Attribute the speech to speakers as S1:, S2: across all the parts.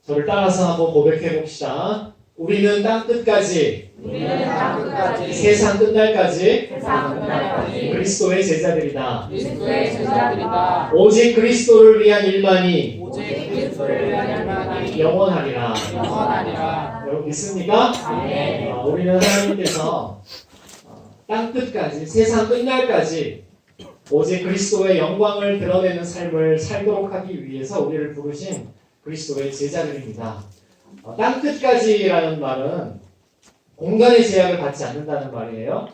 S1: 저를 따라서 한번 고백해 봅시다. 우리는 땅끝까지, 세상 끝날까지 그리스도의 제자들이다. 오직 그리스도를 위한 일만이 영원하리라. 여러분 믿습니까? 우리는 하나님께서 땅끝까지, 세상 끝날까지 오직 그리스도의 영광을 드러내는 삶을 살도록 하기 위해서 우리를 부르신 그리스도의 제자들입니다. 땅끝까지라는 말은 공간의 제약을 받지 않는다는 말이에요.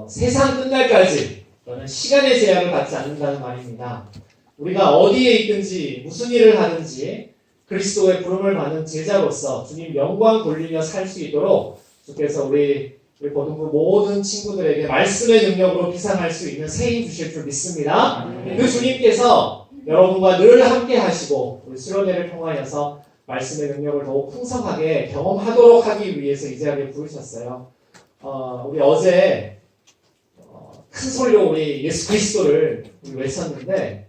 S1: 세상 끝날까지 또는 시간의 제약을 받지 않는다는 말입니다. 우리가 어디에 있든지 무슨 일을 하든지 그리스도의 부름을 받는 제자로서 주님 영광 돌리며 살 수 있도록 주께서 우리 고등부 모든 친구들에게 말씀의 능력으로 비상할 수 있는 세임 주실 줄 믿습니다. 그 주님께서 여러분과 늘 함께 하시고 우리 수련회를 통하여서 말씀의 능력을 더욱 풍성하게 경험하도록 하기 위해서 이 자리에 부르셨어요. 우리 어제 큰 소리로 우리 예수 그리스도를 외쳤는데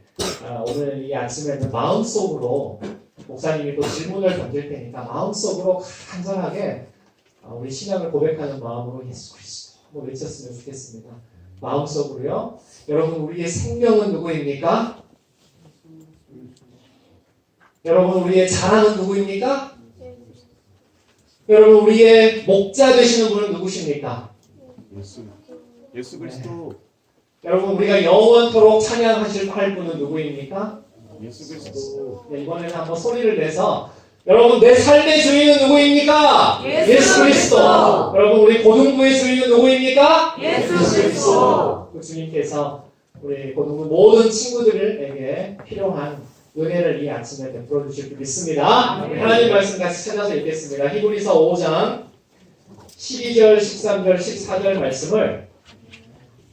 S1: 오늘 이 아침에는 마음속으로 목사님이 또 질문을 던질 테니까 마음속으로 간절하게 우리 신앙을 고백하는 마음으로 예수 그리스도 한번 외쳤으면 좋겠습니다. 마음속으로요. 여러분 우리의 생명은 누구입니까? 여러분 우리의 자랑은 누구입니까? 여러분 우리의 목자 되시는 분은 누구십니까?
S2: 예수 그리스도.
S1: 여러분 우리가 영원토록 찬양하실 분은 누구입니까?
S2: 예수 그리스도.
S1: 이번에는 한번 소리를 내서 여러분 내 삶의 주인은 누구입니까? 예수 그리스도. 여러분 우리 고등부의 주인은 누구입니까?
S3: 예수 그리스도.
S1: 그 주님께서 우리 고등부 모든 친구들에게 필요한 은혜를 이 아침에 베풀어 주실 줄 믿습니다. 하나님 말씀 같이 찾아서 읽겠습니다. 히브리서 5장 12절, 13절, 14절 말씀을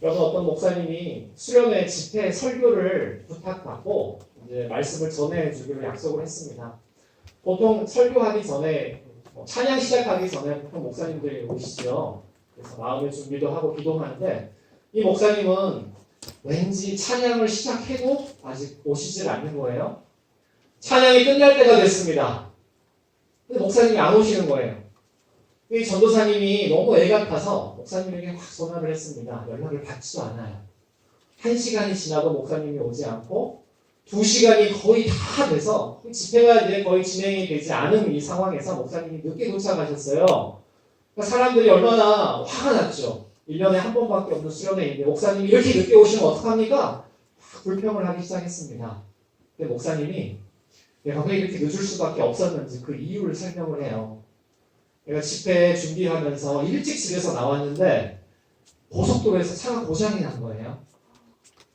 S1: 여러분 어떤 목사님이 수련회 집회 설교를 부탁받고 이제 말씀을 전해주기로 약속을 했습니다. 보통 설교하기 전에 찬양 시작하기 전에 보통 목사님들이 오시죠. 그래서 마음의 준비도 하고 기도하는데 이 목사님은 왠지 찬양을 시작해도 아직 오시질 않는 거예요. 찬양이 끝날 때가 됐습니다. 근데 목사님이 안 오시는 거예요. 이 전도사님이 너무 애 같아서 목사님에게 확 전화를 했습니다. 연락을 받지도 않아요. 1시간이 지나도 목사님이 오지 않고 2시간이 거의 다 돼서 집회가 이제 거의 진행이 되지 않은 이 상황에서 목사님이 늦게 도착하셨어요. 그러니까 사람들이 얼마나 화가 났죠. 1년에 한 번밖에 없는 수련회인데 목사님이 이렇게 늦게 오시면 어떡합니까? 불평을 하기 시작했습니다. 근데 목사님이 내가 왜 이렇게 늦을 수밖에 없었는지 그 이유를 설명을 해요. 내가 집회 준비하면서 일찍 집에서 나왔는데 고속도로에서 차가 고장이 난 거예요.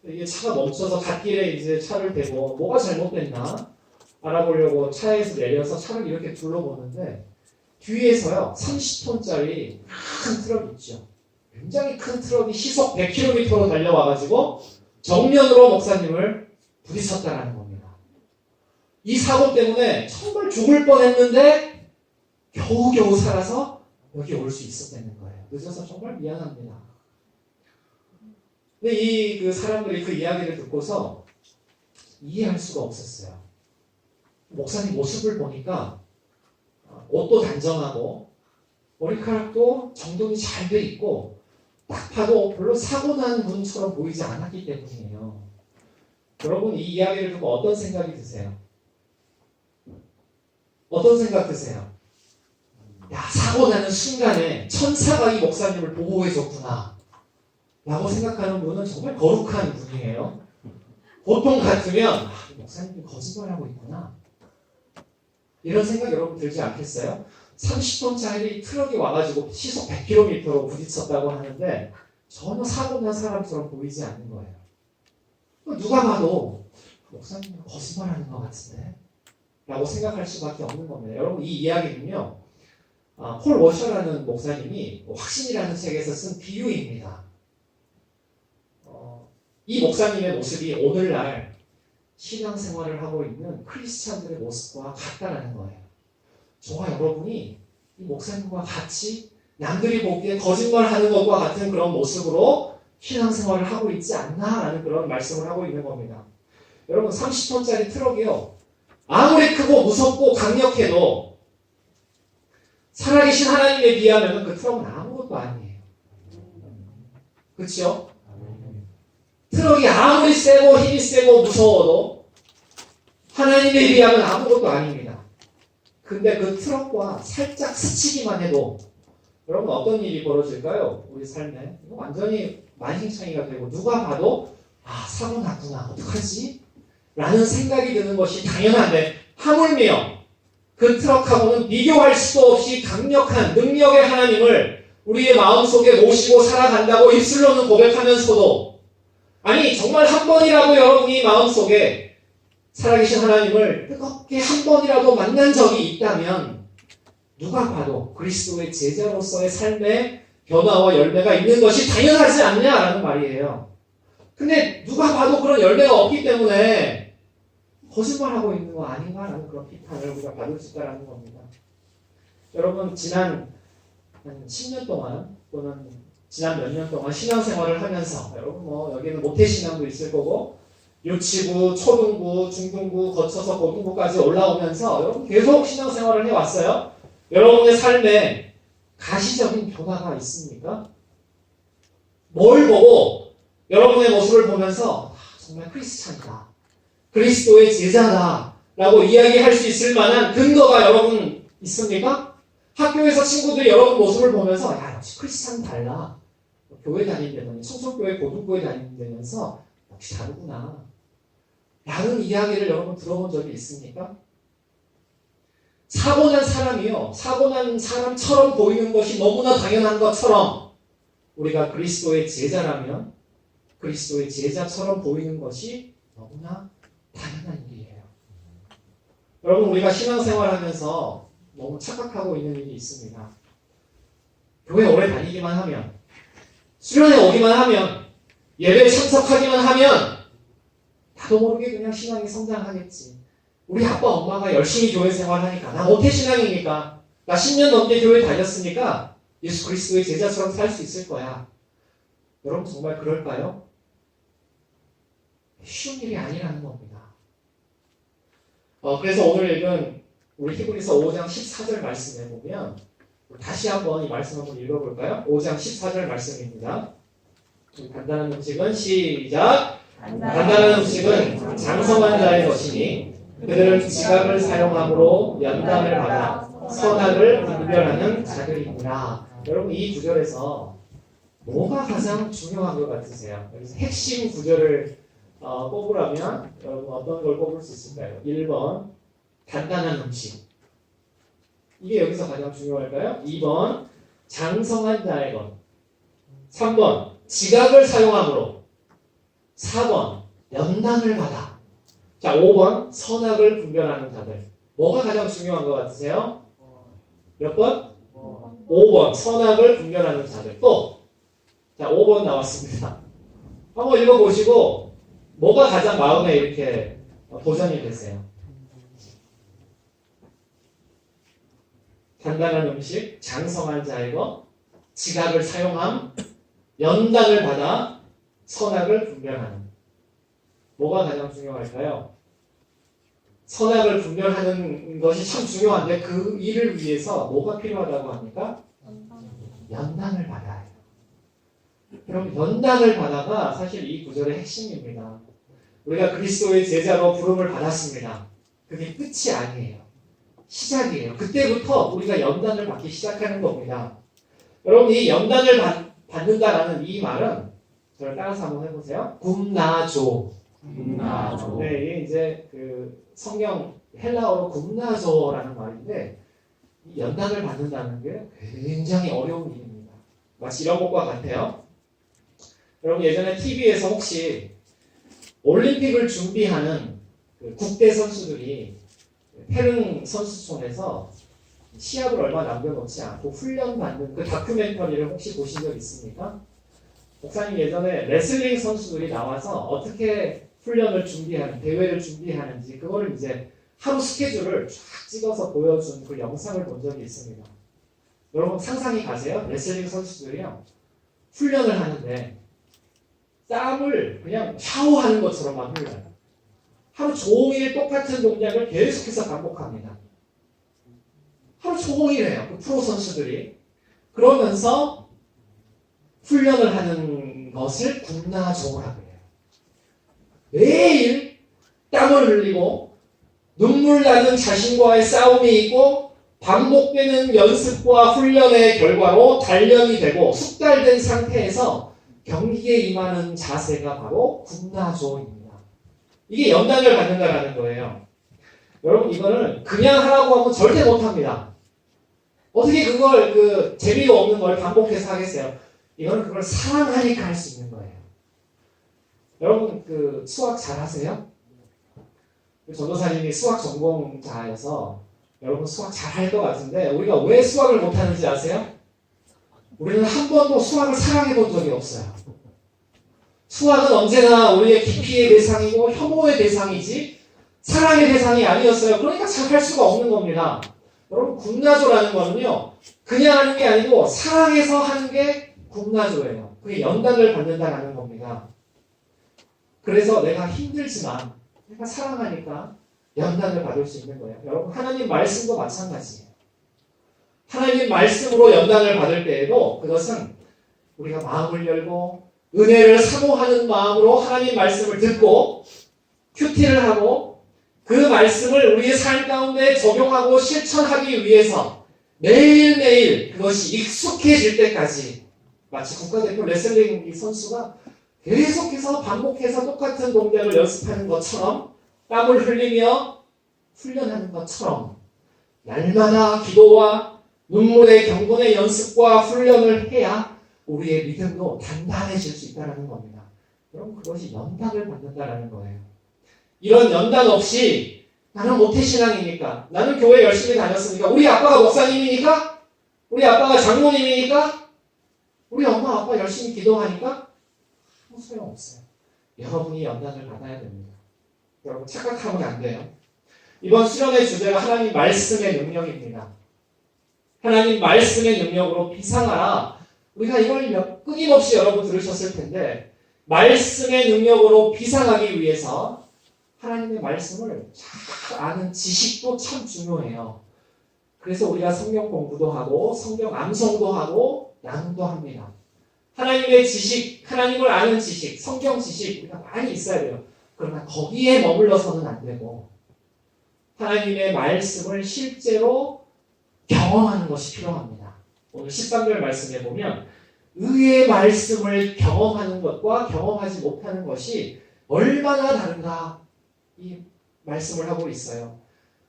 S1: 이게 차가 멈춰서 갓길에 이제 차를 대고 뭐가 잘못됐나 알아보려고 차에서 내려서 차를 이렇게 둘러보는데 뒤에서요 30톤짜리 큰 트럭 있죠. 굉장히 큰 트럭이 시속 100km로 달려와가지고 정면으로 목사님을 부딪혔다는 겁니다. 이 사고 때문에 정말 죽을 뻔했는데 겨우겨우 살아서 여기 올 수 있었다는 거예요. 늦어서 정말 미안합니다. 근데 그 사람들이 그 이야기를 듣고서 이해할 수가 없었어요. 목사님 모습을 보니까 옷도 단정하고 머리카락도 정돈이 잘 돼 있고 딱 봐도 별로 사고 난 분처럼 보이지 않았기 때문이에요. 여러분 이 이야기를 듣고 어떤 생각이 드세요? 어떤 생각 드세요? 야 사고 나는 순간에 천사가 이 목사님을 보호해줬구나 라고 생각하는 분은 정말 거룩한 분이에요. 보통 같으면 목사님이 거짓말하고 있구나 이런 생각 여러분 들지 않겠어요? 30톤짜리 트럭이 와가지고 시속 100km로 부딪혔다고 하는데 전혀 사고 난 사람처럼 보이지 않는 거예요. 누가 봐도 목사님은 거짓말하는 것 같은데 라고 생각할 수밖에 없는 겁니다. 여러분 이 이야기는요 폴 워셔라는 목사님이 확신이라는 책에서 쓴 비유입니다. 이 목사님의 모습이 오늘날 신앙생활을 하고 있는 크리스찬들의 모습과 같다라는 거예요. 저와 여러분이 이 목사님과 같이 남들이 보기에 거짓말하는 것과 같은 그런 모습으로 신앙생활을 하고 있지 않나라는 그런 말씀을 하고 있는 겁니다. 여러분 30톤짜리 트럭이요. 아무리 크고 무섭고 강력해도 살아계신 하나님에 비하면 그 트럭은 아무것도 아니에요. 그렇죠? 트럭이 아무리 세고 힘이 세고 무서워도 하나님에 비하면 아무것도 아닙니다. 근데 그 트럭과 살짝 스치기만 해도 여러분 어떤 일이 벌어질까요? 우리 삶에 이거 완전히 만신창이가 되고 누가 봐도 아 사고 났구나 어떡하지? 라는 생각이 드는 것이 당연한데 하물며 그 트럭하고는 비교할 수도 없이 강력한 능력의 하나님을 우리의 마음속에 모시고 살아간다고 입술로는 고백하면서도 아니 정말 한 번이라도 여러분이 마음속에 살아계신 하나님을 뜨겁게 한 번이라도 만난 적이 있다면 누가 봐도 그리스도의 제자로서의 삶에 변화와 열매가 있는 것이 당연하지 않냐라는 말이에요. 근데 누가 봐도 그런 열매가 없기 때문에 거짓말하고 있는 거 아닌가라는 그런 비판을 우리가 받을 수 있다는 겁니다. 여러분 지난 한 10년 동안 또는 지난 몇 년 동안 신앙생활을 하면서 여러분 뭐 여기는 모태신앙도 있을 거고 유치부, 초등부, 중등부 거쳐서 고등부까지 올라오면서 여러분 계속 신앙생활을 해왔어요. 여러분의 삶에 가시적인 변화가 있습니까? 뭘 보고 여러분의 모습을 보면서 정말 크리스찬이다. 그리스도의 제자다. 라고 이야기할 수 있을 만한 근거가 여러분 있습니까? 학교에서 친구들이 여러분 모습을 보면서 야 역시 크리스찬 달라. 교회 다닌다더니 청소교회 고등교회 다닌다면서 역시 다르구나. 라는 이야기를 여러분 들어본 적이 있습니까? 사고난 사람이요. 사고난 사람처럼 보이는 것이 너무나 당연한 것처럼 우리가 그리스도의 제자라면 그리스도의 제자처럼 보이는 것이 너무나 당연한 일이에요. 여러분 우리가 신앙생활하면서 너무 착각하고 있는 일이 있습니다. 교회 오래 다니기만 하면 수련회 오기만 하면 예배에 참석하기만 하면 나도 모르게 그냥 신앙이 성장하겠지. 우리 아빠 엄마가 열심히 교회 생활하니까 나 모태신앙이니까 나 10년 넘게 교회 다녔으니까 예수 그리스도의 제자처럼 살 수 있을 거야. 여러분 정말 그럴까요? 쉬운 일이 아니라는 겁니다. 그래서 오늘 읽은 우리 히브리서 5장 14절 말씀에 보면 다시 한번 이 말씀 한번 읽어볼까요? 5장 14절 말씀입니다. 간단한 음식은 시작! 간단한 음식은 장성한 자의 것이니 그들은 지각을 사용함으로 연단을 받아 선악을 분별하는 자들이구나. 여러분 이 구절에서 뭐가 가장 중요한 것 같으세요? 여기서 핵심 구절을 뽑으라면 여러분 어떤 걸 뽑을 수 있을까요? 1번 간단한 음식. 이게 여기서 가장 중요할까요? 2번 장성한 자의 것. 3번 지각을 사용함으로. 4번 연단을 받아. 자 5번 선악을 분별하는 자들. 뭐가 가장 중요한 것 같으세요? 몇 번? 5번 선악을 분별하는 자들. 또 자 5번 나왔습니다. 한번 읽어보시고 뭐가 가장 마음에 이렇게 도전이 되세요? 간단한 음식, 장성한 자의 것, 지각을 사용함, 연단을 받아 선악을 분별하는. 뭐가 가장 중요할까요? 선악을 분별하는 것이 참 중요한데 그 일을 위해서 뭐가 필요하다고 합니까? 연단을 받아야 해요. 그럼 연단을 받아가 사실 이 구절의 핵심입니다. 우리가 그리스도의 제자로 부름을 받았습니다. 그게 끝이 아니에요. 시작이에요. 그때부터 우리가 연단을 받기 시작하는 겁니다. 여러분 이 연단을 받는다라는 이 말은 저를 따라서 한번 해보세요. 굼나조. 네, 이게 이제 그 성경 헬라어로 굼나조라는 말인데 이 연단을 받는다는 게 굉장히 어려운 일입니다. 마치 이런 것과 같아요. 여러분 예전에 TV에서 혹시 올림픽을 준비하는 그 국대 선수들이 태릉 선수촌에서 시합을 얼마 남겨놓지 않고 훈련받는 그 다큐멘터리를 혹시 보신 적 있습니까? 목사님 예전에 레슬링 선수들이 나와서 어떻게 훈련을 준비하는, 대회를 준비하는지 그거를 이제 하루 스케줄을 쫙 찍어서 보여준 그 영상을 본 적이 있습니다. 여러분 상상이 가세요? 레슬링 선수들이요. 훈련을 하는데 땀을 그냥 샤워하는 것처럼만 흘려요. 하루 종일 똑같은 동작을 계속해서 반복합니다. 하루 종일 해요. 그 프로 선수들이. 그러면서 훈련을 하는 것을 군나조라고 해요. 매일 땀을 흘리고 눈물 나는 자신과의 싸움이 있고 반복되는 연습과 훈련의 결과로 단련이 되고 숙달된 상태에서 경기에 임하는 자세가 바로 군나조입니다. 이게 연단을 받는다라는 거예요. 여러분 이거는 그냥 하라고 하면 절대 못합니다. 어떻게 그걸 재미가 없는 걸 반복해서 하겠어요? 이거는 그걸 사랑하니까 할 수 있는 거예요. 여러분 수학 잘 하세요? 전도사님이 수학 전공자여서 여러분 수학 잘 할 것 같은데 우리가 왜 수학을 못하는지 아세요? 우리는 한 번도 수학을 사랑해 본 적이 없어요. 수학은 언제나 우리의 기피의 대상이고 혐오의 대상이지 사랑의 대상이 아니었어요. 그러니까 잘 할 수가 없는 겁니다. 여러분 군나조라는 거는요 그냥 하는 게 아니고 사랑해서 하는 게 군나조예요. 그게 연단을 받는다라는 겁니다. 그래서 내가 힘들지만 내가 사랑하니까 연단을 받을 수 있는 거예요. 여러분 하나님 말씀도 마찬가지예요. 하나님 말씀으로 연단을 받을 때에도 그것은 우리가 마음을 열고 은혜를 사모하는 마음으로 하나님 말씀을 듣고 큐티를 하고 그 말씀을 우리의 삶 가운데 적용하고 실천하기 위해서 매일매일 그것이 익숙해질 때까지 마치 국가대표 레슬링 선수가 계속해서 반복해서 똑같은 동작을 연습하는 것처럼 땀을 흘리며 훈련하는 것처럼 날마다 기도와 눈물의 경건의 연습과 훈련을 해야 우리의 믿음도 단단해질 수 있다는 겁니다. 여러분 그것이 연단을 받는다는 거예요. 이런 연단 없이 나는 모태신앙이니까 나는 교회 열심히 다녔으니까 우리 아빠가 목사님이니까 우리 아빠가 장로님이니까 우리 엄마 아빠 열심히 기도하니까 아무 소용없어요. 여러분이 연단을 받아야 됩니다. 여러분 착각하면 안 돼요. 이번 수련의 주제가 하나님 말씀의 능력입니다. 하나님 말씀의 능력으로 비상하라. 우리가 이걸 끊임없이 여러분 들으셨을 텐데 말씀의 능력으로 비상하기 위해서 하나님의 말씀을 잘 아는 지식도 참 중요해요. 그래서 우리가 성경 공부도 하고 성경 암송도 하고 낭도 합니다. 하나님의 지식, 하나님을 아는 지식, 성경 지식 우리가 많이 있어야 돼요. 그러나 거기에 머물러서는 안 되고 하나님의 말씀을 실제로 경험하는 것이 필요합니다. 오늘 13절 말씀에 보면 의의 말씀을 경험하는 것과 경험하지 못하는 것이 얼마나 다른가 이 말씀을 하고 있어요.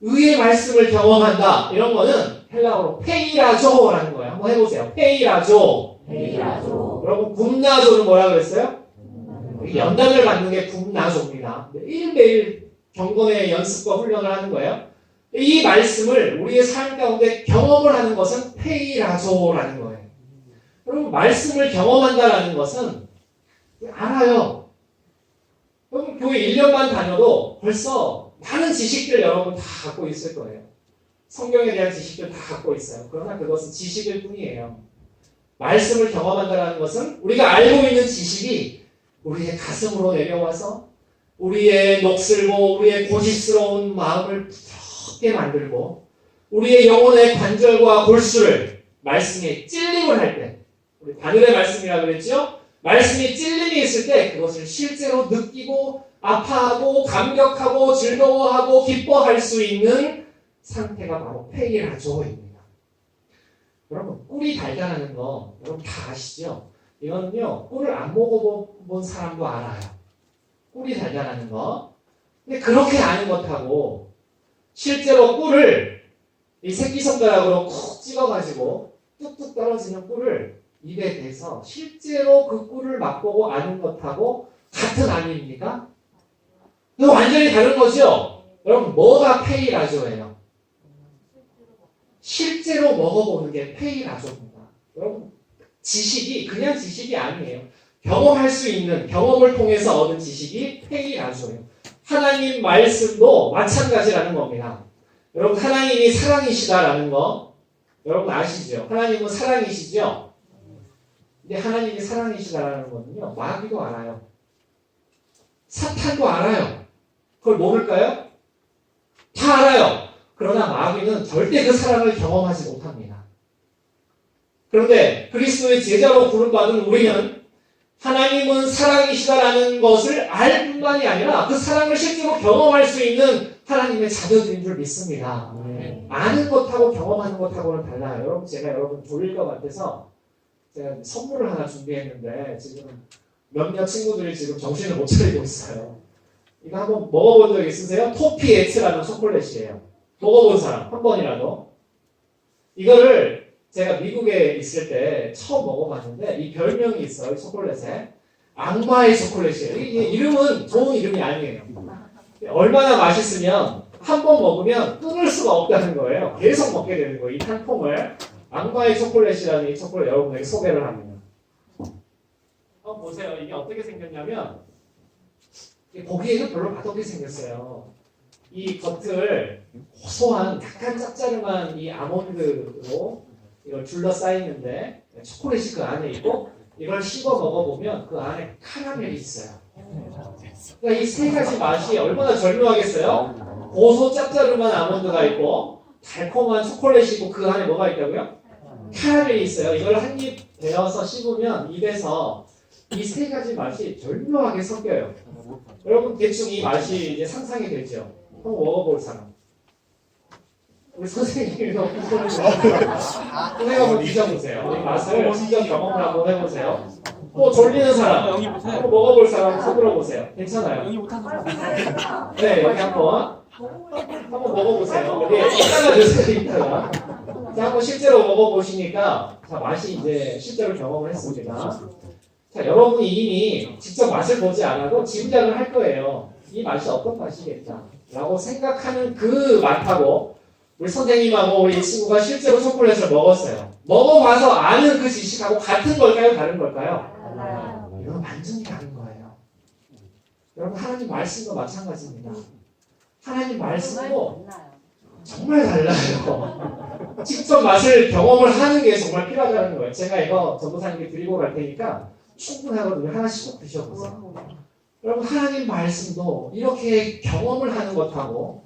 S1: 의의 말씀을 경험한다. 이런 거는 헬라어로 페이라조라는 거예요. 한번 해보세요. 페이라조. 여러분 굼나조는 뭐라 그랬어요? 연단을 받는 게 굼나조입니다. 매일매일 경건의 연습과 훈련을 하는 거예요. 이 말씀을 우리의 삶 가운데 경험을 하는 것은 페이라조라는 거예요. 여러분 말씀을 경험한다라는 것은 알아요. 여러분 교회 1년만 다녀도 벌써 많은 지식들 여러분 다 갖고 있을 거예요. 성경에 대한 지식들 다 갖고 있어요. 그러나 그것은 지식일 뿐이에요. 말씀을 경험한다는 것은 우리가 알고 있는 지식이 우리의 가슴으로 내려와서 우리의 녹슬고 우리의 고집스러운 마음을 부드럽게 만들고 우리의 영혼의 관절과 골수를 말씀에 찔림을 할 때 우리 바늘의 말씀이라고 그랬죠? 말씀이 찔림이 있을 때 그것을 실제로 느끼고 아파하고 감격하고 즐거워하고 기뻐할 수 있는 상태가 바로 페이라조입니다. 여러분 꿀이 달달하는 거 여러분 다 아시죠? 이거는요 꿀을 안 먹어본 사람도 알아요. 꿀이 달달하는 거. 근데 그렇게 아는 것하고 실제로 꿀을 이 새끼손가락으로 콕 찍어가지고 뚝뚝 떨어지는 꿀을 입에 대서 실제로 그 꿀을 맛보고 아는 것하고 같은 아닙니까? 이거 완전히 다른 거죠? 여러분 뭐가 페이라조예요? 실제로 먹어보는 게 페이라조입니다. 여러분 지식이 그냥 지식이 아니에요. 경험할 수 있는 경험을 통해서 얻은 지식이 페이라조예요. 하나님 말씀도 마찬가지라는 겁니다. 여러분 하나님이 사랑이시다라는 거 여러분 아시죠? 하나님은 사랑이시죠? 근데 하나님이 사랑이시다라는 거는요 마귀도 알아요. 사탄도 알아요. 그걸 모를까요? 다 알아요. 그러나 마귀는 절대 그 사랑을 경험하지 못합니다. 그런데 그리스도의 제자로 부름받은 우리는 하나님은 사랑이시다라는 것을 알 뿐만이 아니라 그 사랑을 실제로 경험할 수 있는 하나님의 자녀들인 줄 믿습니다. 아는 것하고 경험하는 것하고는 달라요. 여러분, 제가 여러분 졸릴 것 같아서 제가 선물을 하나 준비했는데 지금 몇몇 친구들이 지금 정신을 못 차리고 있어요. 이거 한번 먹어본 적 있으세요? 토피에츠라는 초콜릿이에요. 먹어본 사람 한 번이라도. 이거를 제가 미국에 있을 때 처음 먹어봤는데 이 별명이 있어요. 이 초콜릿에. 악마의 초콜릿이에요. 이게 이름은 좋은 이름이 아니에요. 얼마나 맛있으면 한 번 먹으면 끊을 수가 없다는 거예요. 계속 먹게 되는 거예요. 이 한 통을. 악마의 초콜릿이라는 이 초콜릿 여러분에게 소개를 합니다. 한번 보세요. 이게 어떻게 생겼냐면 보기에는 별로 맛없게 생겼어요. 이 겉을 고소한 약간 짭짤한 이 아몬드로 이걸 둘러싸이는데 초콜릿이 그 안에 있고 이걸 씹어 먹어보면 그 안에 카라멜이 있어요. 그러니까 이 세 가지 맛이 얼마나 절묘하겠어요? 고소 짭짤한 아몬드가 있고 달콤한 초콜릿이 있고 그 안에 뭐가 있다고요? 카라멜이 있어요. 이걸 한 입 베어서 씹으면 입에서 이 세 가지 맛이 절묘하게 섞여요. 여러분 대충 이 맛이 이제 상상이 되죠? 한번 먹어볼 사람. 우리 선생님이 한번 드셔보세요. 이 맛을 직접 경험을 한번 해보세요. 또 졸리는 사람, 한번 먹어볼 사람 손 들어보세요. 괜찮아요? 네, 여기 한번 먹어보세요. 여기 이따가 드세요, 이따가. 자, 한번 실제로 먹어보시니까 자, 맛이 이제 실제로 경험을 했습니다. 자, 여러분이 이미 직접 맛을 보지 않아도 짐작을 할 거예요. 이 맛이 어떤 맛이겠다 라고 생각하는 그 맛하고 우리 선생님하고 우리 친구가 실제로 초콜릿을 먹었어요. 먹어봐서 아는 그 지식하고 같은 걸까요? 다른 걸까요? 이건 완전히 다른 거예요. 여러분 하나님 말씀도 마찬가지입니다. 하나님 말씀도 정말 달라요. 직접 맛을 경험을 하는 게 정말 필요하다는 거예요. 제가 이거 전도사님께 드리고 갈 테니까 충분하거든요. 하나씩 꼭 드셔보세요. 여러분 하나님 말씀도 이렇게 경험을 하는 것하고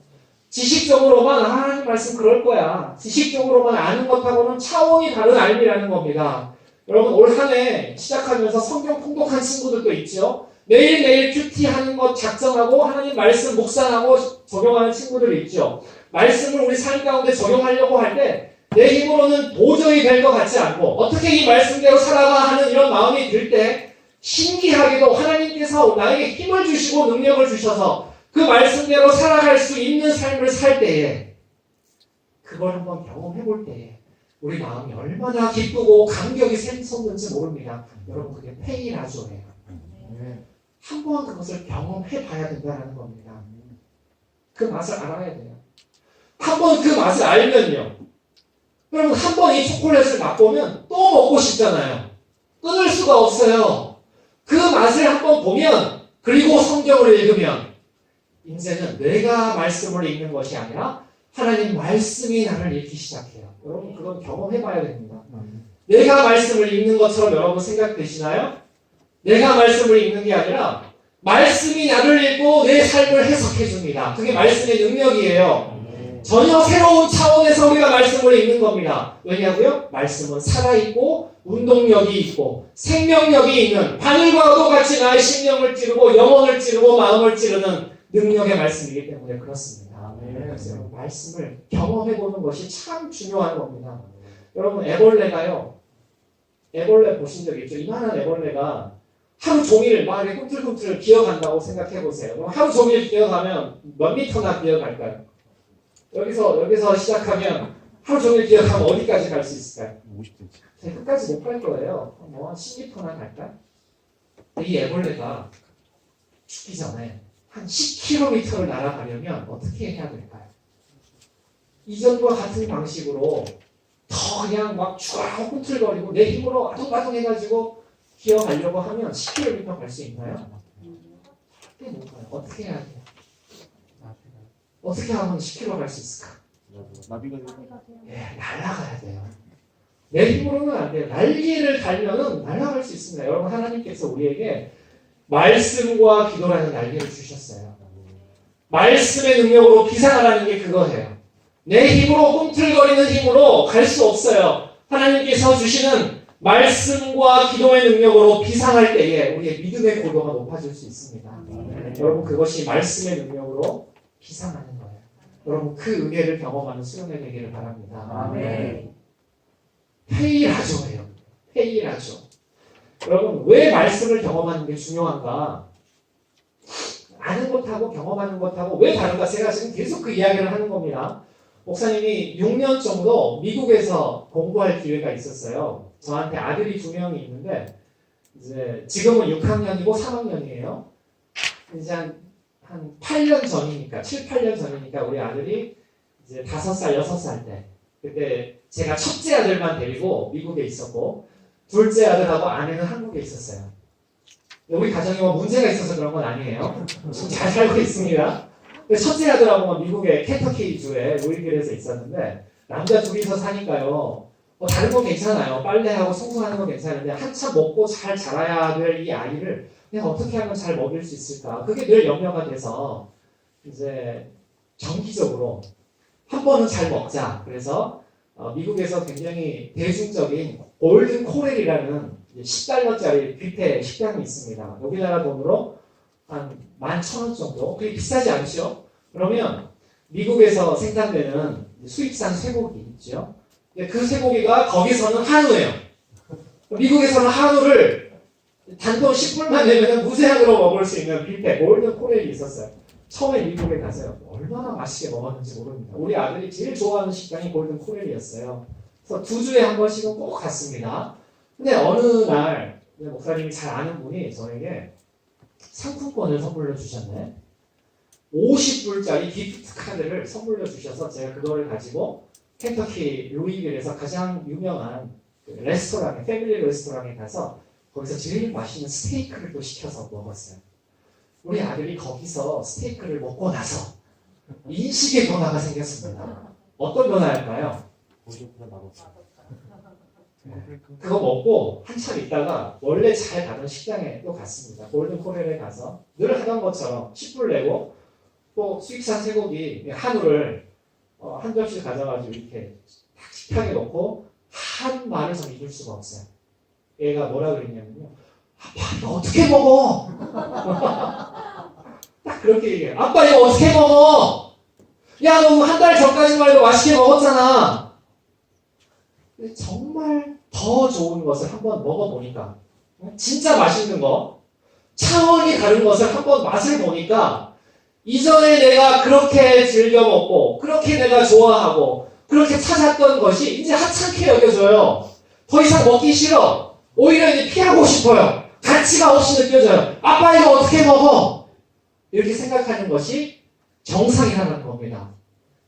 S1: 지식적으로만 하나님 말씀 그럴 거야. 지식적으로만 아는 것하고는 차원이 다른 알미라는 겁니다. 여러분 올 한 해 시작하면서 성경 통독한 친구들도 있죠. 매일매일 큐티하는 것 작정하고 하나님 말씀 묵상하고 적용하는 친구들이 있죠. 말씀을 우리 삶 가운데 적용하려고 할 때 내 힘으로는 도저히 될 것 같지 않고 어떻게 이 말씀대로 살아가 하는 이런 마음이 들 때 신기하게도 하나님께서 나에게 힘을 주시고 능력을 주셔서 그 말씀대로 살아갈 수 있는 삶을 살 때에 그걸 한번 경험해 볼 때에 우리 마음이 얼마나 기쁘고 감격이 샘솟는지 모릅니다. 여러분 그게 페이라조예요. 한번 그것을 경험해 봐야 된다는 겁니다. 그 맛을 알아야 돼요. 한번 그 맛을 알면요. 여러분 한 번 이 초콜릿을 맛보면 또 먹고 싶잖아요. 끊을 수가 없어요. 그 맛을 한번 보면 그리고 성경을 읽으면 이제는 내가 말씀을 읽는 것이 아니라 하나님 말씀이 나를 읽기 시작해요. 여러분 그건 경험해 봐야 됩니다. 내가 말씀을 읽는 것처럼 여러분 생각되시나요? 내가 말씀을 읽는 게 아니라 말씀이 나를 읽고 내 삶을 해석해 줍니다. 그게 말씀의 능력이에요. 전혀 새로운 차원에서 우리가 말씀을 읽는 겁니다. 왜냐고요? 말씀은 살아있고 운동력이 있고 생명력이 있는 바늘과도 같이 나의 심령을 찌르고 영혼을 찌르고 마음을 찌르는 능력의 말씀이기 때문에 그렇습니다. 그래서 말씀을 경험해보는 것이 참 중요한 겁니다. 여러분 애벌레가요. 애벌레 보신 적 있죠? 이만한 애벌레가 하루 종일 막 이렇게 꿈틀꿈틀 기어간다고 생각해보세요. 그럼 하루 종일 기어가면 몇 미터나 기어갈까요? 여기서 시작하면 하루 종일 기어가면 어디까지 갈 수 있을까요?
S2: 50cm.
S1: 끝까지 못 갈 거예요. 뭐 10m나 갈까요? 이 애벌레가 죽기 전에 한 10km를 날아가려면 어떻게 해야 될까요? 이전과 같은 방식으로 더 그냥 막 쭉 꿈틀거리고 내 힘으로 아둥바둥 해가지고 기어가려고 하면 10km 갈 수 있나요? 절대 못 가요. 어떻게 해야 돼요? 어떻게 하면 10km 갈 수 있을까?
S2: 나비가
S1: 예, 날아가야 돼요. 내 힘으로는 안 돼요. 날개를 달면은 날아갈 수 있습니다. 여러분 하나님께서 우리에게 말씀과 기도라는 날개를 주셨어요. 말씀의 능력으로 비상하라는 게 그거예요. 내 힘으로 꿈틀거리는 힘으로 갈 수 없어요. 하나님께서 주시는 말씀과 기도의 능력으로 비상할 때에 우리의 믿음의 고도가 높아질 수 있습니다. 여러분 그것이 말씀의 능력으로 비상하는 거예요. 여러분 그 은혜를 경험하는 수련회 되기를 바랍니다.
S3: 아멘.
S1: 회의하죠. 회의하죠. 여러분 왜 말씀을 경험하는 게 중요한가? 아는 것하고 경험하는 것하고 왜 다른가? 제가 지금 계속 그 이야기를 하는 겁니다. 목사님이 6년 정도 미국에서 공부할 기회가 있었어요. 저한테 아들이 2명이 있는데 이제 지금은 6학년이고 3학년이에요. 이제 한 8년 전이니까 7, 8년 전이니까 우리 아들이 이제 5살, 6살 때 그때 제가 첫째 아들만 데리고 미국에 있었고 둘째 아들하고 아내는 한국에 있었어요. 우리 가정이 뭐 문제가 있어서 그런 건 아니에요. 지금 잘 살고 있습니다. 첫째 아들하고 미국의 켄터키 주에 루이빌에서 있었는데 남자 둘이서 사니까요. 다른 건 괜찮아요. 빨래하고 청소하는 건 괜찮은데 한참 먹고 잘 자라야 될 이 아이를 그냥 어떻게 하면 잘 먹일 수 있을까? 그게 늘 염려가 돼서 이제 정기적으로 한 번은 잘 먹자. 그래서 미국에서 굉장히 대중적인 골든 코렐이라는 $10짜리 뷔페 식당이 있습니다. 우리나라 돈으로 한 11,000원 정도? 그게 비싸지 않죠? 그러면 미국에서 생산되는 수입산 쇠고기 있죠? 그 쇠고기가 거기서는 한우예요. 미국에서는 한우를 단돈 10불만 내면 무제한으로 먹을 수 있는 뷔페 골든 코렐이 있었어요. 처음에 미국에 가서요. 얼마나 맛있게 먹었는지 모릅니다. 우리 아들이 제일 좋아하는 식당이 골든 코렐이었어요. 그래서 2주에 한 번씩은 꼭 갔습니다. 근데 어느 날 목사님이 잘 아는 분이 저에게 상품권을 선물로 주셨네. 50불짜리 기프트 카드를 선물로 주셔서 제가 그거를 가지고 켄터키 루이빌에서 가장 유명한 그 레스토랑에, 패밀리 레스토랑에 가서 거기서 제일 맛있는 스테이크를 또 시켜서 먹었어요. 우리 아들이 거기서 스테이크를 먹고 나서 인식의 변화가 생겼습니다. 어떤 변화일까요? 그거 먹고 한참 있다가 원래 잘 가던 식당에 또 갔습니다. 골든 코렐에 가서 늘 하던 것처럼 10불 내고 또 수입산 쇠고기 한우를 한 접시 가져가지고 이렇게 딱 식탁에 놓고 한 말을 전 잊을 수가 없어요. 얘가 뭐라 그랬냐면요. 아빠 이거 어떻게 먹어? 딱 그렇게 얘기해요. 아빠 이거 어떻게 먹어? 야 너 한 달 전까지만 해도 맛있게 먹었잖아. 근데 정말 더 좋은 것을 한번 먹어보니까 진짜 맛있는 거 차원이 다른 것을 한번 맛을 보니까 이전에 내가 그렇게 즐겨 먹고 그렇게 내가 좋아하고 그렇게 찾았던 것이 이제 하찮게 여겨져요. 더 이상 먹기 싫어. 오히려 이제 피하고 싶어요. 가치가 없이 느껴져요. 아빠 이거 어떻게 먹어? 이렇게 생각하는 것이 정상이라는 겁니다.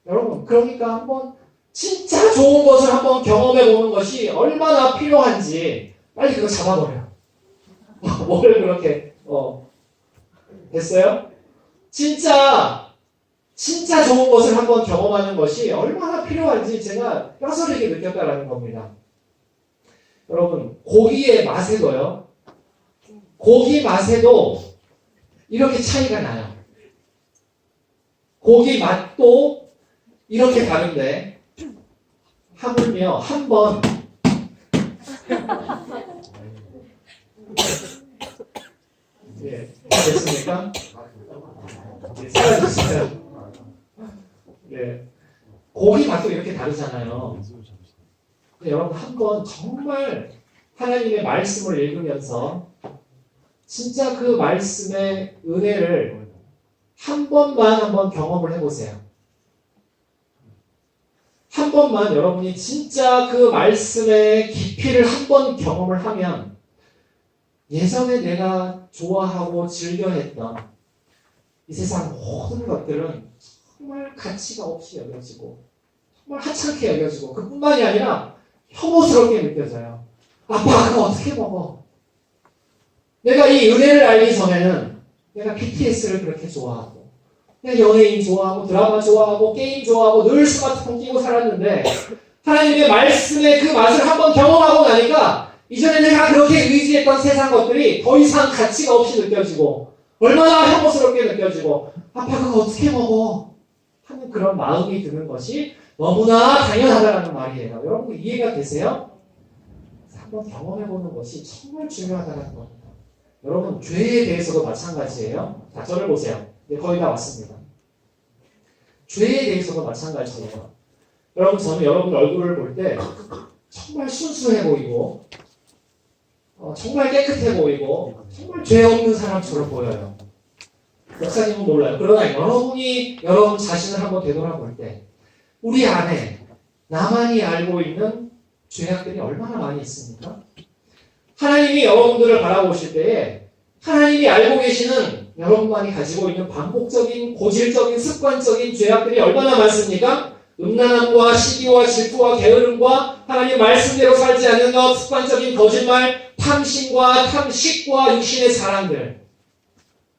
S1: 여러분 그러니까 한번 진짜 좋은 것을 한번 경험해 보는 것이 얼마나 필요한지 빨리 그거 잡아버려요. 뭘 그렇게 됐어요? 진짜 좋은 것을 한번 경험하는 것이 얼마나 필요한지 제가 뼈저리게 느꼈다라는 겁니다. 여러분 고기의 맛에도요. 고기 맛에도 이렇게 차이가 나요. 고기 맛도 이렇게 다른데 하물며 한번 됐습니까? 사라졌어요. 고기 맛도 이렇게 다르잖아요. 근데 여러분 한번 정말 하나님의 말씀을 읽으면서 진짜 그 말씀의 은혜를 한 번만 한번 경험을 해보세요. 한 번만 여러분이 진짜 그 말씀의 깊이를 한 번 경험을 하면 예전에 내가 좋아하고 즐겨했던 이 세상 모든 것들은 정말 가치가 없이 여겨지고 정말 하찮게 여겨지고 그뿐만이 아니라 혐오스럽게 느껴져요. 아빠 그거 어떻게 먹어? 내가 이 은혜를 알기 전에는 내가 BTS를 그렇게 좋아하고 내가 연예인 좋아하고 드라마 좋아하고 게임 좋아하고 늘 스마트폰 끼고 살았는데 하나님의 말씀의 그 맛을 한번 경험하고 나니까 이전에 내가 그렇게 의지했던 세상 것들이 더 이상 가치가 없이 느껴지고 얼마나 혐오스럽게 느껴지고 아빠 그거 어떻게 먹어? 하는 그런 마음이 드는 것이 너무나 당연하다는 말이에요. 여러분 이해가 되세요? 한번 경험해보는 것이 정말 중요하다는 겁니다. 여러분 죄에 대해서도 마찬가지예요. 자, 저를 보세요. 이제 거의 다 왔습니다. 죄에 대해서도 마찬가지예요. 여러분 저는 여러분 얼굴을 볼 때 정말 순수해 보이고 정말 깨끗해 보이고 정말 죄 없는 사람처럼 보여요. 목사님은 몰라요. 그러나 여러분이 여러분 자신을 한번 되돌아볼 때 우리 안에 나만이 알고 있는 죄악들이 얼마나 많이 있습니까? 하나님이 여러분들을 바라보실 때에 하나님이 알고 계시는 여러분만이 가지고 있는 반복적인 고질적인 습관적인 죄악들이 얼마나 많습니까? 음란함과 시기와 질투와 게으름과 하나님 말씀대로 살지 않는 것, 습관적인 거짓말, 탐심과 탐식과 육신의 사랑들.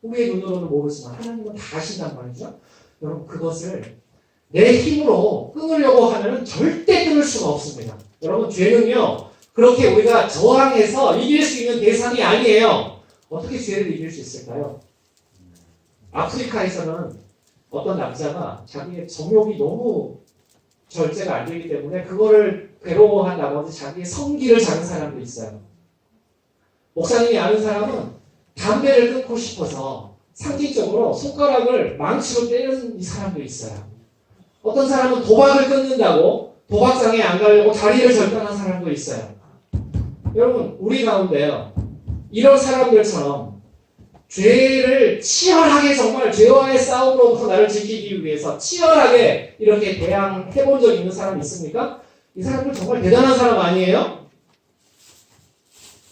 S1: 우리의 눈으로는 모르지만 하나님은 다 아신단 말이죠. 여러분 그것을 내 힘으로 끊으려고 하면 절대 끊을 수가 없습니다. 여러분 죄는요 그렇게 우리가 저항해서 이길 수 있는 대상이 아니에요. 어떻게 죄를 이길 수 있을까요? 아프리카에서는 어떤 남자가 자기의 정욕이 너무 절제가 안 되기 때문에 그거를 괴로워한 나머지 자기의 성기를 자는 사람도 있어요. 목사님이 아는 사람은 담배를 끊고 싶어서 상징적으로 손가락을 망치로 때리는 이 사람도 있어요. 어떤 사람은 도박을 끊는다고 도박장에 안 가려고 다리를 절단한 사람도 있어요. 여러분 우리 가운데요 이런 사람들처럼 죄를 치열하게 정말 죄와의 싸움으로부터 나를 지키기 위해서 치열하게 이렇게 대항해본 적 있는 사람 있습니까? 이 사람들 정말 대단한 사람 아니에요?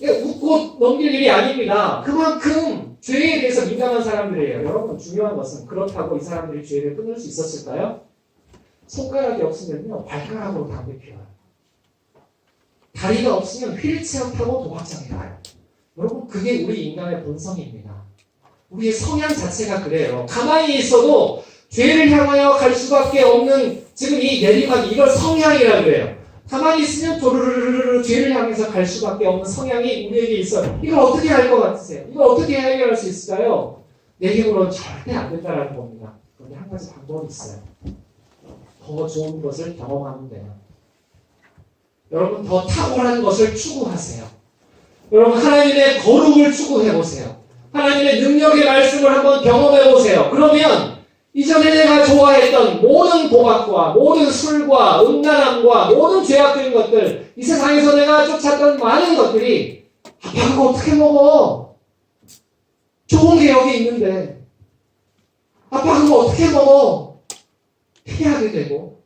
S1: 웃고 넘길 일이 아닙니다. 그만큼 죄에 대해서 민감한 사람들이에요. 여러분 중요한 것은 그렇다고 이 사람들이 죄를 끊을 수 있었을까요? 손가락이 없으면요 발가락으로 담배 피워요. 다리가 없으면 휠체어 타고 도박장에 가요. 여러분 그게 우리 인간의 본성입니다. 우리의 성향 자체가 그래요. 가만히 있어도 죄를 향하여 갈 수밖에 없는 지금 이 내리막이 이걸 성향이라고 그래요. 가만히 있으면 도르르르르 죄를 향해서 갈 수밖에 없는 성향이 우리에게 있어요. 이걸 어떻게 할 것 같으세요? 이걸 어떻게 해결할 수 있을까요? 내 힘으로는 절대 안 된다는 겁니다. 그런데 한 가지 방법이 있어요. 더 좋은 것을 경험하면 돼요. 여러분 더 탁월한 것을 추구하세요. 여러분 하나님의 거룩을 추구해보세요. 하나님의 능력의 말씀을 한번 경험해보세요. 그러면 이전에 내가 좋아했던 모든 도박과 모든 술과 음란함과 모든 죄악적인 것들 이 세상에서 내가 쫓았던 많은 것들이 아빠 그거 어떻게 먹어? 좋은 게 여기 있는데 아빠 그거 어떻게 먹어? 피하게 되고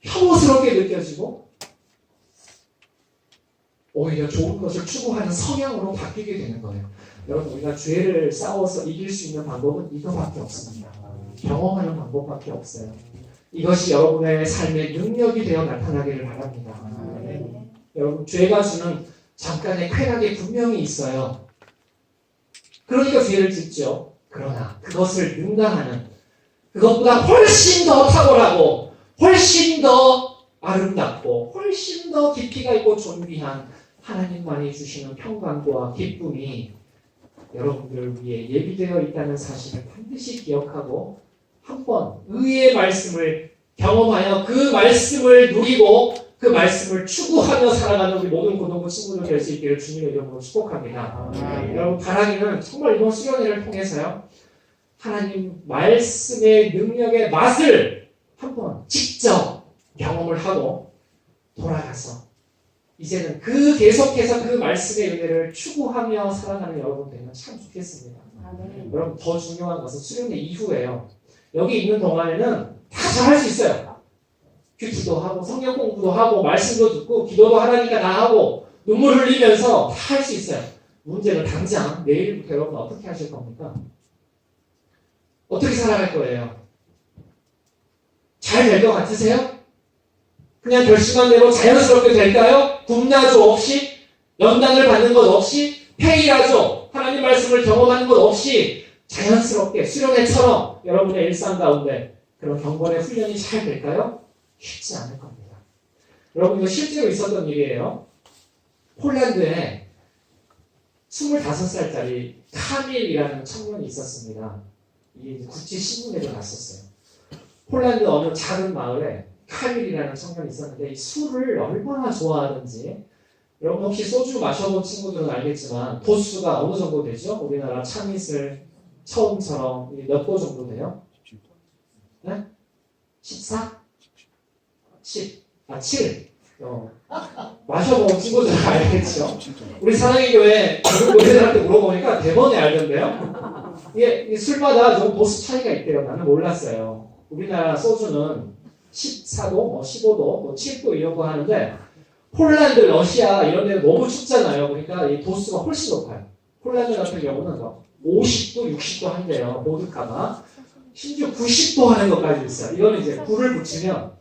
S1: 혐오스럽게 느껴지고 오히려 좋은 것을 추구하는 성향으로 바뀌게 되는 거예요. 여러분 우리가 죄를 싸워서 이길 수 있는 방법은 이거밖에 없습니다. 경험하는 방법밖에 없어요. 이것이 여러분의 삶의 능력이 되어 나타나기를 바랍니다. 여러분 죄가 주는 잠깐의 쾌락이 분명히 있어요. 그러니까 죄를 짓죠. 그러나 그것을 능가하는 그것보다 훨씬 더 탁월하고 훨씬 더 아름답고 훨씬 더 깊이가 있고 존귀한 하나님만이 주시는 평강과 기쁨이 여러분들 위해 예비되어 있다는 사실을 반드시 기억하고 한번 의의 말씀을 경험하여 그 말씀을 누리고 그 말씀을 추구하며 살아가는 우리 모든 고등부 친구들 될 수 있기를 주님의 이름으로 축복합니다. 여러분 바라기는 정말 이번 수련회를 통해서요 하나님 말씀의 능력의 맛을 한번 직접 경험을 하고 돌아가서 이제는 계속해서 그 말씀의 은혜를 추구하며 살아가는 여러분 되면 참 좋겠습니다. 여러분 더 중요한 것은 수련회 이후에요. 여기 있는 동안에는 다 잘할 수 있어요. 큐티도 하고 성경 공부도 하고 말씀도 듣고 기도도 하나니까 다 하고 눈물 흘리면서 다 할 수 있어요. 문제는 당장 내일부터 여러분 어떻게 하실 겁니까? 어떻게 살아갈 거예요? 잘 될 것 같으세요? 그냥 결심한대로 자연스럽게 될까요? 군나조 없이 연단을 받는 것 없이 페이라조 하나님 말씀을 경험하는 것 없이 자연스럽게 수련회처럼 여러분의 일상 가운데 그런 경건의 훈련이 잘 될까요? 쉽지 않을 겁니다. 여러분 이거 실제로 있었던 일이에요. 폴란드에 25살짜리 카밀이라는 청년이 있었습니다. 이게 국제 신문에도 났었어요. 폴란드 어느 작은 마을에 카밀이라는 청년이 있었는데 이 술을 얼마나 좋아하는지 여러분 혹시 소주 마셔본 친구들은 알겠지만 도수가 어느 정도 되죠? 우리나라 참이슬 처음처럼 몇 도 정도 돼요? 네? 14? 10? 7. 마셔본 친구들은 알겠죠? 우리 사랑의 교회 교회들한테 물어보니까 대번에 알던데요? 이게 술마다 좀 도수 차이가 있대요. 나는 몰랐어요. 우리나라 소주는 14도, 15도, 7도 이런 거 하는데 폴란드, 러시아 이런 데는 너무 춥잖아요. 그러니까 이 도수가 훨씬 높아요. 폴란드 같은 경우는 50도, 60도 한대요. 보드카가. 심지어 90도 하는 것까지 있어요. 이거는 이제 불을 붙이면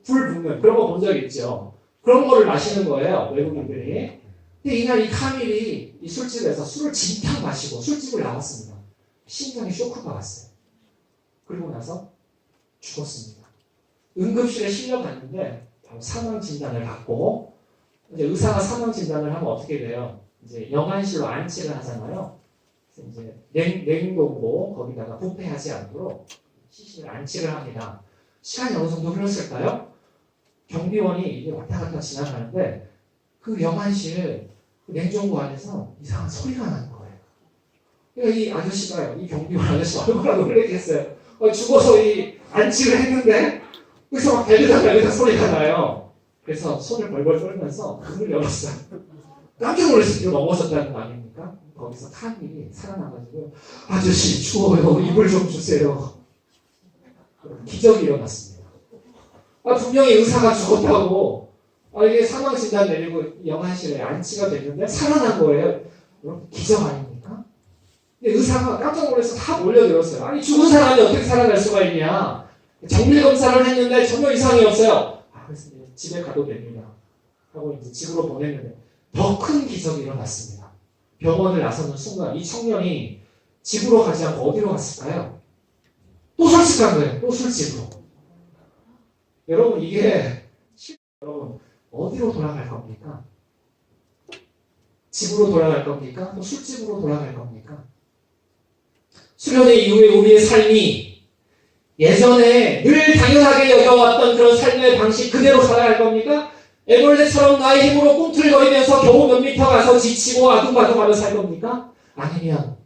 S1: 불 붙는 그런 거 본 적 있죠. 그런 거를 마시는 거예요. 외국인들이. 근데 이날 이 카밀이 이 술집에서 술을 진탕 마시고 술집을 나왔습니다. 심장에 쇼크가 왔어요. 그리고 나서 죽었습니다. 응급실에 실려갔는데 바로 사망 진단을 받고 이제 의사가 사망 진단을 하면 어떻게 돼요? 이제 영안실로 안치를 하잖아요. 그래서 이제 냉동고 거기다가 부패하지 않도록 시신을 안치를 합니다. 시간이 어느 정도 흘렀을까요? 경비원이 이제 왔다 갔다 지나가는데 그 영안실 그 냉장고 안에서 이상한 소리가 나는 거예요. 그러니까 이 아저씨가요, 이 경비원 아저씨 얼마나 놀랬겠어요. 죽어서 이 안치를 했는데 그래서 막 달리다 소리가 나요. 그래서 손을 벌벌 떨면서 문을 열었어요. 깜짝 놀랐어요. 이거 넘어졌다는 거 아닙니까? 거기서 카밀이 살아나가지고 아저씨 추워요. 이불 좀 주세요. 기적이 일어났습니다. 분명히 의사가 죽었다고 이게 사망 진단 내리고 영안실에 안치가 됐는데 살아난 거예요. 기적 아닙니까? 근데 의사가 깜짝 놀라서 다 몰려들었어요. 아니 죽은 사람이 어떻게 살아날 수가 있냐. 정밀 검사를 했는데 전혀 이상이 없어요. 그래서 이제 집에 가도 됩니다. 하고 이제 집으로 보냈는데 더 큰 기적이 일어났습니다. 병원을 나서는 순간 이 청년이 집으로 가지 않고 어디로 갔을까요? 또 술집 간 거예요. 또 술집으로. 여러분 이게 여러분 어디로 돌아갈 겁니까? 집으로 돌아갈 겁니까? 또 술집으로 돌아갈 겁니까? 수련회 이후에 우리의 삶이 예전에 늘 당연하게 여겨왔던 그런 삶의 방식 그대로 살아갈 겁니까? 애벌레처럼 나의 힘으로 꿈틀거리면서 겨우 몇 미터 가서 지치고 아둥바둥하며 살 겁니까? 아니면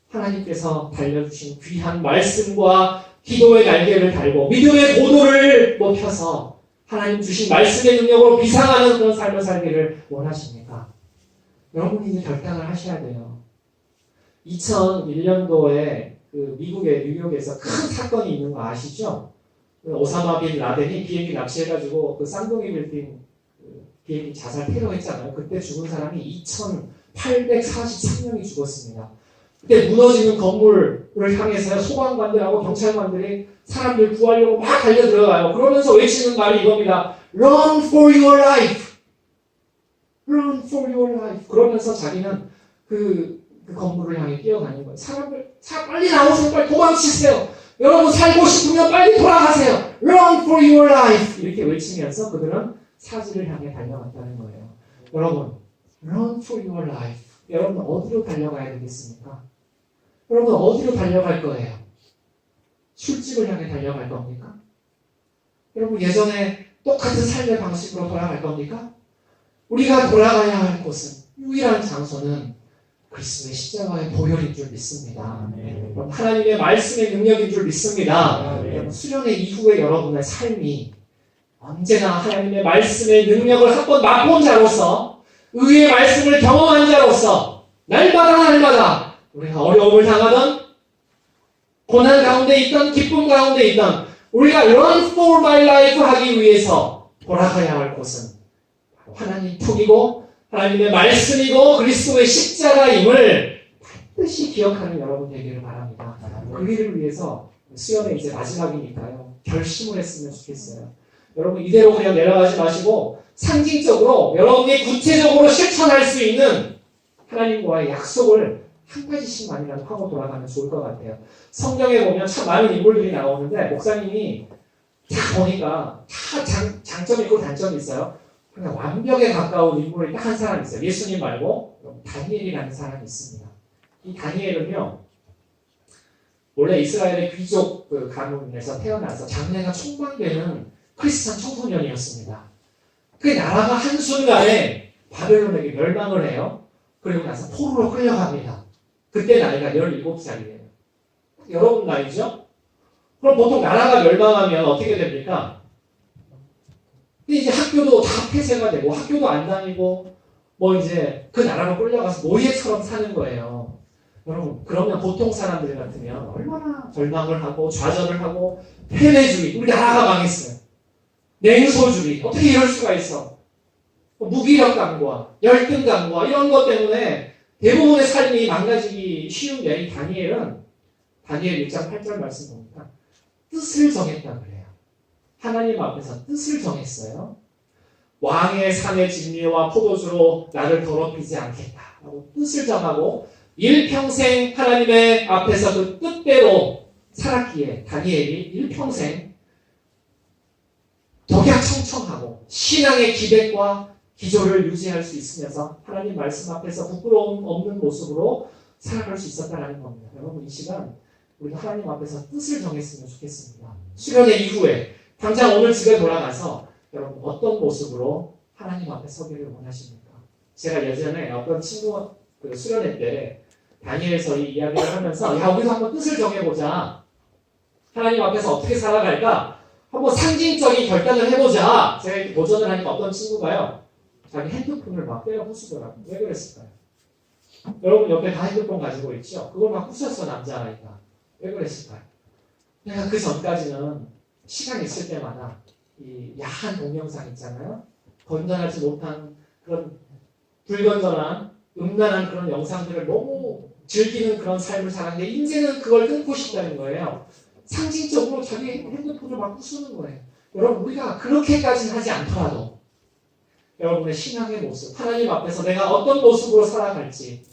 S1: 하나님께서 달려주신 귀한 말씀과 기도의 날개를 달고 믿음의 고도를 높여서 하나님 주신 말씀의 능력으로 비상하는 그런 삶을 살기를 원하십니까? 여러분이 이제 결단을 하셔야 돼요. 2001년도에 그 미국의 뉴욕에서 큰 사건이 있는 거 아시죠? 오사마 빈 라덴이 비행기 납치해가지고 그 쌍둥이 빌딩 비행기 자살 테러했잖아요. 그때 죽은 사람이 2,843명이 죽었습니다. 그때 무너지는 건물을 향해서 소방관들하고 경찰관들이 사람들 구하려고 막 달려들어가요. 그러면서 외치는 말이 이겁니다. Run for your life! Run for your life! 그러면서 자기는 그 건물을 향해 뛰어가는 거예요. 사람들, 빨리 나오세요. 빨리 도망치세요. 여러분 살고 싶으면 빨리 돌아가세요. Run for your life! 이렇게 외치면서 그들은 사지를 향해 달려갔다는 거예요. 여러분, Run for your life. 여러분 어디로 달려가야 되겠습니까? 여러분 어디로 달려갈 거예요? 술집을 향해 달려갈 겁니까? 여러분 예전에 똑같은 삶의 방식으로 돌아갈 겁니까? 우리가 돌아가야 할 곳은 유일한 장소는 그리스도의 십자가의 보혈인 줄 믿습니다. 그럼 하나님의 말씀의 능력인 줄 믿습니다. 수련회 이후에 여러분의 삶이 언제나 하나님의 말씀의 능력을 한번 맛본 자로서 의의 말씀을 경험한 자로서 날마다 우리가 어려움을 당하던 고난 가운데 있던 기쁨 가운데 있던 우리가 Run for my life 하기 위해서 돌아가야 할 곳은 하나님 품이고 하나님의 말씀이고 그리스도의 십자가임을 반드시 기억하는 여러분 되기를 바랍니다. 그 일을 위해서 수련회 이제 마지막이니까요. 결심을 했으면 좋겠어요. 여러분 이대로 그냥 내려가지 마시고 상징적으로 여러분이 구체적으로 실천할 수 있는 하나님과의 약속을 한 가지씩만이라도 하고 돌아가면 좋을 것 같아요. 성경에 보면 참 많은 인물들이 나오는데 목사님이 다 보니까 다 장점이 있고 단점이 있어요. 그냥 완벽에 가까운 인물이 딱 한 사람 있어요. 예수님 말고 다니엘이라는 사람이 있습니다. 이 다니엘은요, 원래 이스라엘의 귀족 그 가문에서 태어나서 장래가 촉망되는 크리스찬 청소년이었습니다. 그 나라가 한순간에 바벨론에게 멸망을 해요. 그리고 나서 포로로 끌려갑니다. 그때 나이가 17살이에요. 여러분 나이죠? 그럼 보통 나라가 멸망하면 어떻게 됩니까? 근데 이제 학교도 다 폐쇄가 되고 학교도 안 다니고 뭐 이제 그 나라로 끌려가서 노예처럼 사는 거예요. 여러분 그러면 보통 사람들 같으면 얼마나 절망을 하고 좌절을 하고 패배주의, 우리 나라가 망했어요. 냉소주의, 어떻게 이럴 수가 있어? 무기력 강과 열등 강과 이런 것 때문에 대부분의 삶이 망가지기 쉬운데 이 다니엘 1장 8절 말씀 보니까 뜻을 정했다 그래요. 하나님 앞에서 뜻을 정했어요. 왕의 산의 진미와 포도주로 나를 더럽히지 않겠다 라고 뜻을 정하고 일평생 하나님의 앞에서 그 뜻대로 살았기에 다니엘이 일평생 덕약청청하고 신앙의 기백과 기조를 유지할 수 있으면서 하나님 말씀 앞에서 부끄러움 없는 모습으로 살아갈 수 있었다는 겁니다. 여러분 이 시간 우리가 하나님 앞에서 뜻을 정했으면 좋겠습니다. 수련회 이후에 당장 오늘 집에 돌아가서 여러분 어떤 모습으로 하나님 앞에 서기를 원하십니까? 제가 예전에 어떤 친구 그 수련회 때 다니엘서 이 이야기를 하면서 야 우리도 한번 뜻을 정해보자. 하나님 앞에서 어떻게 살아갈까? 한번 상징적인 결단을 해보자. 제가 이렇게 도전을 하니까 어떤 친구가요. 자기 핸드폰을 막 때려 부수더라고요. 왜 그랬을까요? 여러분 옆에 다 핸드폰 가지고 있죠? 그걸 막 부셨어 남자아이가. 왜 그랬을까요? 내가 그 전까지는 시간 있을 때마다 이 야한 동영상 있잖아요. 건전하지 못한 그런 불건전한 음란한 그런 영상들을 너무 즐기는 그런 삶을 살았는데 이제는 그걸 끊고 싶다는 거예요. 상징적으로 자기 핸드폰을 막 부수는 거예요. 여러분 우리가 그렇게까지는 하지 않더라도 여러분의 신앙의 모습, 하나님 앞에서 내가 어떤 모습으로 살아갈지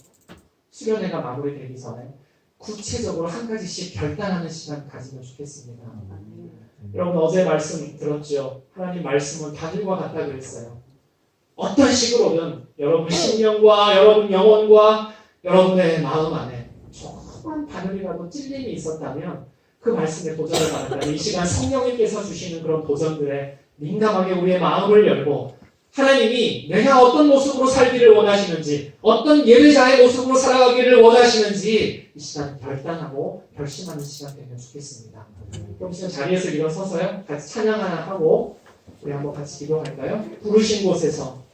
S1: 수련회가 마무리되기 전에 구체적으로 한 가지씩 결단하는 시간 가지면 좋겠습니다. 여러분 어제 말씀 들었죠? 하나님 말씀은 바늘과 같다 그랬어요. 어떤 식으로든 여러분 심령과 여러분 영혼과 여러분의 마음 안에 조그만 바늘이라도 찔림이 있었다면 그 말씀에 도전을 받았다면 이 시간 성령님께서 주시는 그런 도전들에 민감하게 우리의 마음을 열고 하나님이 내가 어떤 모습으로 살기를 원하시는지 어떤 예배자의 모습으로 살아가기를 원하시는지 이 시간 결단하고 결심하는 시간 되면 좋겠습니다. 그럼 지금 자리에서 일어서서요 같이 찬양 하나 하고 우리 한번 같이 기도할까요? 부르신 곳에서